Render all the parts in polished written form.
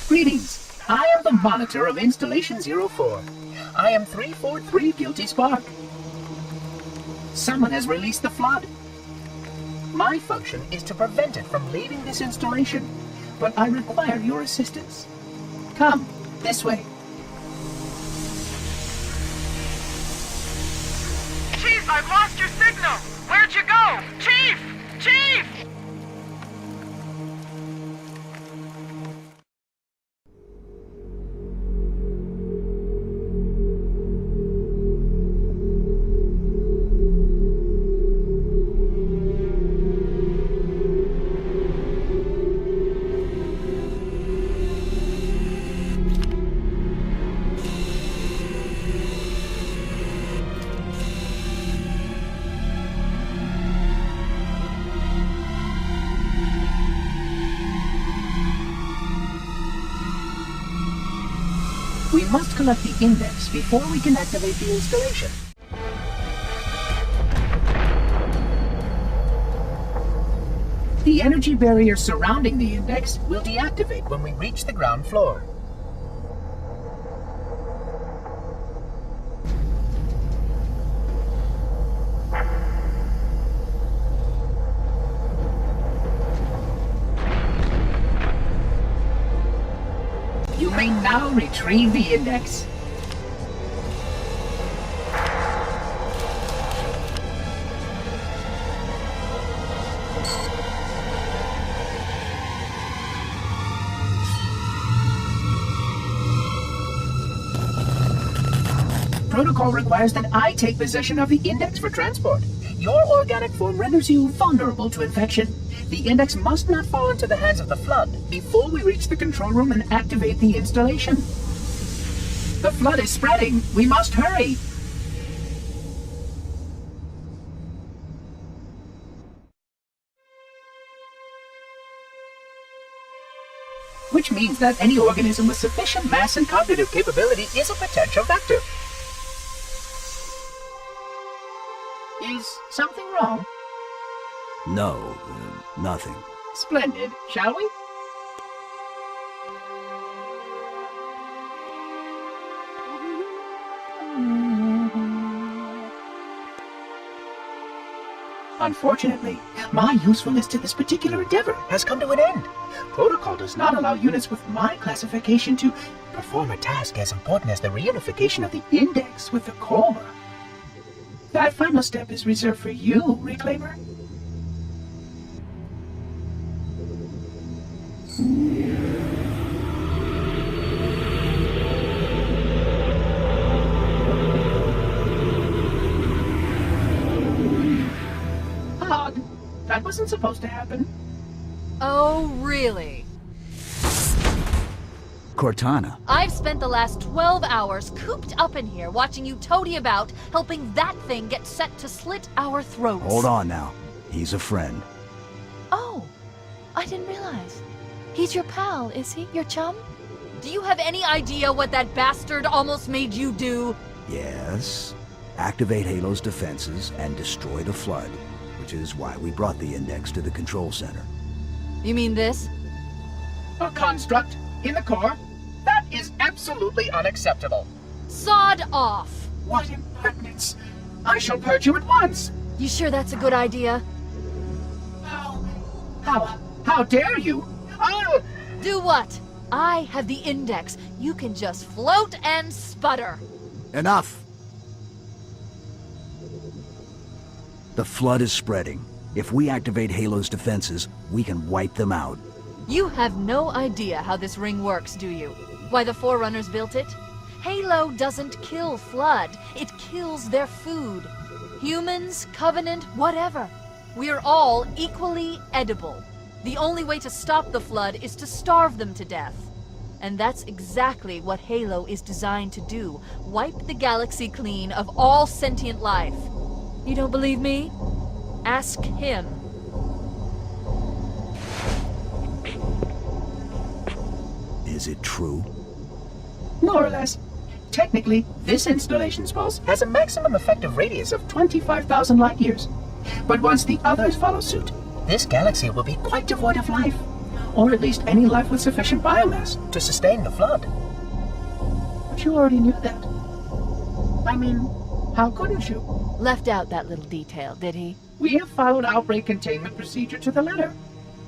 Greetings. I am the monitor of Installation 04. I am 343 Guilty Spark. Someone has released the flood. My function is to prevent it from leaving this installation, but I require your assistance. Come, this way. Chief, I've lost your signal! Where'd you go? Chief! Chief! We must collect the index before we can activate the installation. The energy barrier surrounding the index will deactivate when we reach the ground floor. You may now retrieve the index. Protocol requires that I take possession of the index for transport. Your organic form renders you vulnerable to infection. The index must not fall into the hands of the flood before we reach the control room and activate the installation. The flood is spreading. We must hurry. Which means that any organism with sufficient mass and cognitive capability is a potential vector. Is something wrong? No, nothing. Splendid, shall we? Unfortunately, my usefulness to this particular endeavor has come to an end. Protocol does not allow units with my classification to perform a task as important as the reunification of the index with the core. That final step is reserved for you, Reclaimer. Odd. That wasn't supposed to happen. Oh, really? Cortana. I've spent the last 12 hours cooped up in here watching you toady about, helping that thing get set to slit our throats. Hold on now. He's a friend. Oh, I didn't realize. He's your pal, is he? Your chum? Do you have any idea what that bastard almost made you do? Yes. Activate Halo's defenses and destroy the flood, which is why we brought the index to the control center. You mean this? A construct in the core? That is absolutely unacceptable. Sod off! What impertinence! I shall purge you at once! You sure that's a good idea? How dare you? I'll... Do what? I have the index. You can just float and sputter. Enough! The flood is spreading. If we activate Halo's defenses, we can wipe them out. You have no idea how this ring works, do you? Why the Forerunners built it? Halo doesn't kill Flood. It kills their food. Humans, Covenant, whatever. We're all equally edible. The only way to stop the Flood is to starve them to death. And that's exactly what Halo is designed to do. Wipe the galaxy clean of all sentient life. You don't believe me? Ask him. Is it true? More or less. Technically, this installation's pulse has a maximum effective radius of 25,000 light years. But once the others follow suit, this galaxy will be quite devoid of life. Or at least any life with sufficient biomass to sustain the flood. But you already knew that. I mean, how couldn't you? Left out that little detail, did he? We have followed outbreak containment procedure to the letter.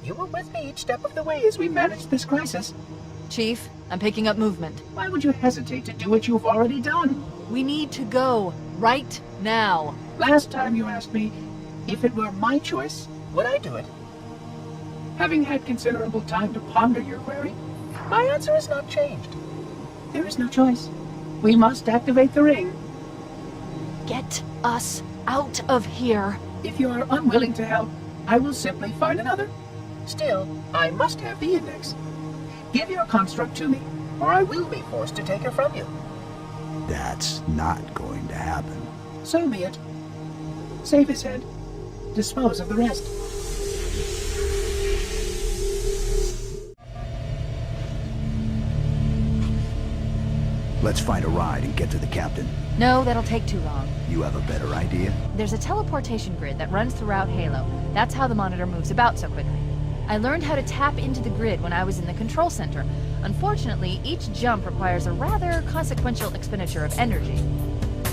You were with me each step of the way as we managed this crisis. Chief, I'm picking up movement. Why would you hesitate to do what you've already done? We need to go. Right now. Last time you asked me if it were my choice, would I do it? Having had considerable time to ponder your query, my answer has not changed. There is no choice. We must activate the ring. Get us out of here. If you are unwilling to help, I will simply find another. Still, I must have the index. Give your construct to me, or I will be forced to take it from you. That's not going to happen. So be it. Save his head. Dispose of the rest. Let's find a ride and get to the captain. No, that'll take too long. You have a better idea? There's a teleportation grid that runs throughout Halo. That's how the monitor moves about so quickly. I learned how to tap into the grid when I was in the control center. Unfortunately, each jump requires a rather consequential expenditure of energy.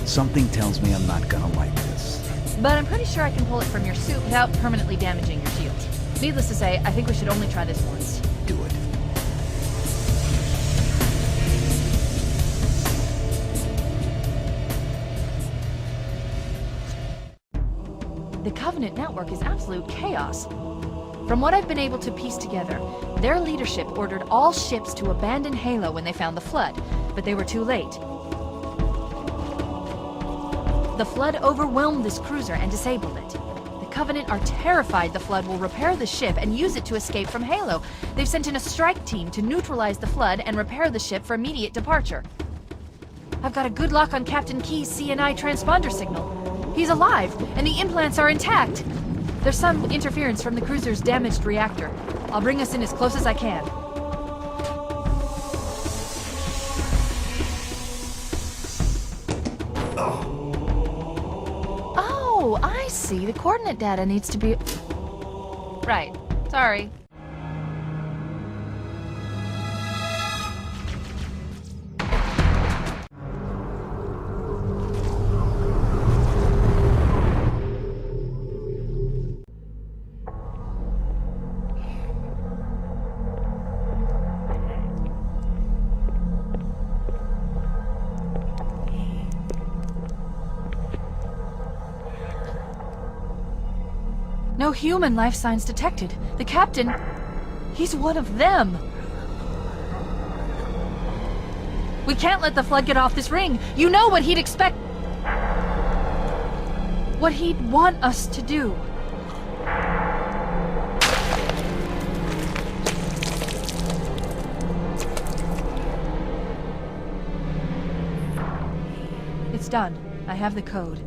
Something tells me I'm not gonna like this. But I'm pretty sure I can pull it from your suit without permanently damaging your shield. Needless to say, I think we should only try this once. Do it. The Covenant network is absolute chaos. From what I've been able to piece together, their leadership ordered all ships to abandon Halo when they found the Flood, but they were too late. The Flood overwhelmed this cruiser and disabled it. The Covenant are terrified the Flood will repair the ship and use it to escape from Halo. They've sent in a strike team to neutralize the Flood and repair the ship for immediate departure. I've got a good lock on Captain Key's CNI transponder signal. He's alive, and the implants are intact. There's some interference from the cruiser's damaged reactor. I'll bring us in as close as I can. Oh, I see. The coordinate data needs to be... Right. Sorry. No human life signs detected. The captain, he's one of them. We can't let the Flood get off this ring. You know what he'd expect. What he'd want us to do. It's done. I have the code.